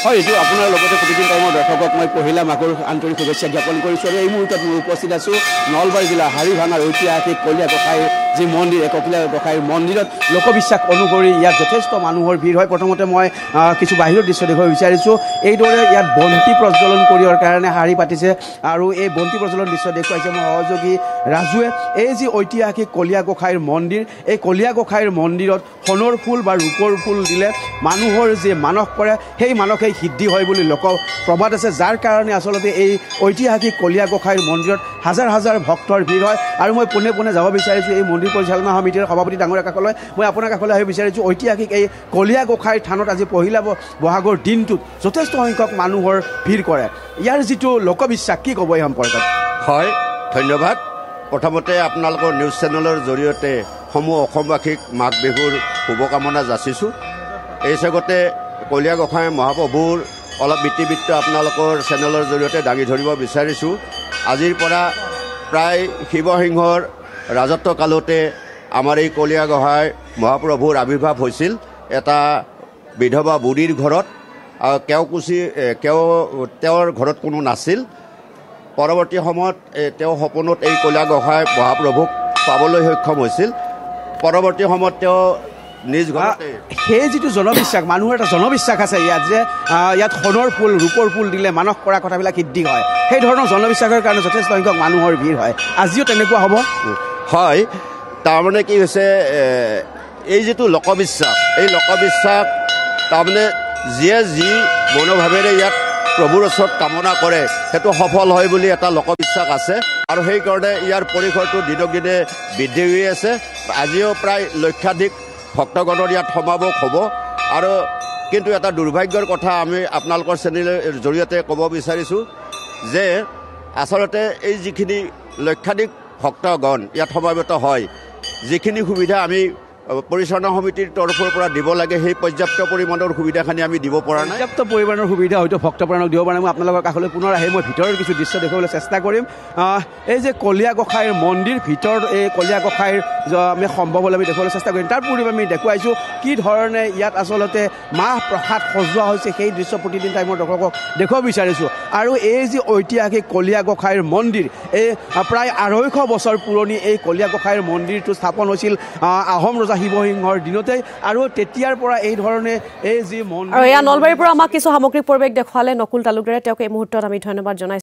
হয়, এইটো আপোনাৰ লগতে প্ৰতিদিন টাইমৰ দৰ্শকক মই পহিলা মাঘৰ আন্তৰিক শুভেচ্ছা জ্ঞাপন কৰিছোঁ। আৰু এই মুহূৰ্তত মই উপস্থিত আছোঁ নলবাৰী জিলাৰ হাৰিভাঙাৰ ঐতিহাসিক কলীয়া গোসাঁইৰ যি মন্দিৰ, এই কলীয়া গোসাঁইৰ মন্দিৰত লোকবিশ্বাস অনুসৰি ইয়াত যথেষ্ট মানুহৰ ভিৰ হয়। প্ৰথমতে মই কিছু বাহিৰৰ দৃশ্য দেখুৱাব বিচাৰিছোঁ। এইদৰে ইয়াত বন্তি প্ৰজ্বলন কৰিবৰ কাৰণে শাৰী পাতিছে আৰু এই বন্তি প্ৰজ্বলন দৃশ্য দেখুৱাইছে মোৰ সহযোগী ৰাজুৱে। এই যি ঐতিহাসিক কলীয়া গোসাঁইৰ মন্দিৰ, এই কলীয়া গোসাঁইৰ মন্দিৰত সোণৰ ফুল বা ৰূপৰ ফুল দিলে মানুহৰ যি মানস কৰে সেই মানসে সিদ্ধি হয় বুলি লোক প্ৰবাদ আছে, যাৰ কাৰণে আচলতে এই ঐতিহাসিক কলীয়া গোসাঁইৰ মন্দিৰত হাজাৰ হাজাৰ ভক্তৰ ভিৰ হয়। আৰু মই পোনে পোনে যাব বিচাৰিছোঁ এই মন্দিৰ পৰিচালনা সমিতিৰ সভাপতি ডাঙৰীয়া কাষলৈ। মই আপোনাৰ কাষলৈ আহিব বিচাৰিছোঁ। ঐতিহাসিক এই কলীয়া গোসাঁইৰ থানত আজি পহিলা বহাগৰ দিনটোত যথেষ্ট সংখ্যক মানুহৰ ভিৰ কৰে। ইয়াৰ যিটো লোকবিশ্বাস, কি ক'ব এই সম্পৰ্কত? হয়, ধন্যবাদ। প্ৰথমতে আপোনালোকৰ নিউজ চেনেলৰ জৰিয়তে সমূহ অসমবাসীক মাঘ বিহুৰ শুভকামনা যাচিছোঁ। এই চেগতে কলীয়া গোসাঁই মহাপ্ৰভুৰ অলপ ইতিবৃত্ত আপোনালোকৰ চেনেলৰ জৰিয়তে দাঙি ধৰিব বিচাৰিছোঁ। আজিৰ পৰা প্ৰায় শিৱসিংহৰ ৰাজত্ব কালতে আমাৰ এই কলীয়া গোসাঁই মহাপ্ৰভুৰ আৱিৰ্ভাৱ হৈছিল এটা বিধৱা বুঢ়ীৰ ঘৰত। তেওঁৰ ঘৰত কোনো নাছিল। পৰৱৰ্তী সময়ত তেওঁ সপোনত এই কলীয়া গোসাঁই মহাপ্ৰভুক পাবলৈ সক্ষম হৈছিল। পৰৱৰ্তী সময়ত তেওঁ নিজ ঘৰতে সেই যিটো জনবিশ্বাস, মানুহৰ এটা জনবিশ্বাস আছে ইয়াত যে ইয়াত সোণৰ ফুল ৰূপৰ ফুল দিলে মানস কৰা কথাবিলাক সিদ্ধি হয়। সেই ধৰণৰ জনবিশ্বাসৰ কাৰণে যথেষ্ট সংখ্যক মানুহৰ ভিৰ হয়। আজিও তেনেকুৱা হ'ব। হয়, তাৰমানে কি হৈছে, এই যিটো লোকবিশ্বাস, এই লোকবিশ্বাস তাৰমানে যিয়ে যি মনোভাৱেৰে ইয়াত প্ৰভুৰ ওচৰত কামনা কৰে সেইটো সফল হয় বুলি এটা লোকবিশ্বাস আছে। আৰু সেইকাৰণে ইয়াৰ পৰিসৰটো দিনক দিনে বৃদ্ধি হৈ আছে। আজিও প্ৰায় লক্ষাধিক ভক্তগণৰ ইয়াত সমাৱেশ হ'ব। আৰু কিন্তু এটা দুৰ্ভাগ্যৰ কথা আমি আপোনালোকৰ চেনেলৰ জৰিয়তে ক'ব বিচাৰিছোঁ যে আচলতে এই যিখিনি লক্ষাধিক ভক্তগণ ইয়াত সমাৱেত হয়, যিখিনি সুবিধা আমি পৰিচালনা সমিতিৰ তৰফৰ পৰা দিব লাগে সেই পৰ্যাপ্ত পৰিমাণৰ সুবিধাখিনি আমি দিব পৰা নাই। পৰ্যাপ্ত পৰিমাণৰ সুবিধা হয়তো ভক্তপ্ৰাণক দিব পৰা নাই। মই আপোনালোকৰ কাষলৈ পুনৰ আহি মই ভিতৰৰ কিছু দৃশ্য দেখুৱাবলৈ চেষ্টা কৰিম। এই যে কলীয়া গোসাঁইৰ মন্দিৰ ভিতৰত এই কলীয়া গোসাঁইৰ আমি সম্ভৱ হ'লে আমি দেখুৱাবলৈ চেষ্টা কৰিম। তাৰ পূৰ্বে আমি দেখুৱাইছোঁ কি ধৰণে ইয়াত আচলতে মাহ প্ৰসাদ সজোৱা হৈছে, সেই দৃশ্য প্ৰতিদিন টাইমৰ দৰ্শকক দেখুৱাব বিচাৰিছোঁ। আৰু এই যি ঐতিহাসিক কলীয়া গোসাঁইৰ মন্দিৰ, এই প্ৰায় 250 বছৰ পুৰণি এই কলীয়া গোসাঁইৰ মন্দিৰটো স্থাপন হৈছিল আহোম ৰজা শিৱসিংহৰ দিনতেই। আৰু তেতিয়াৰ পৰা এই ধৰণে এই যি মন্দিৰ, নলবাৰীৰ পৰা আমাক কিছু সামগ্ৰিক পৰিৱেশ দেখুৱালে নকুল তালুকদাৰে। তেওঁক এই মুহূৰ্তত আমি ধন্যবাদ জনাইছোঁ।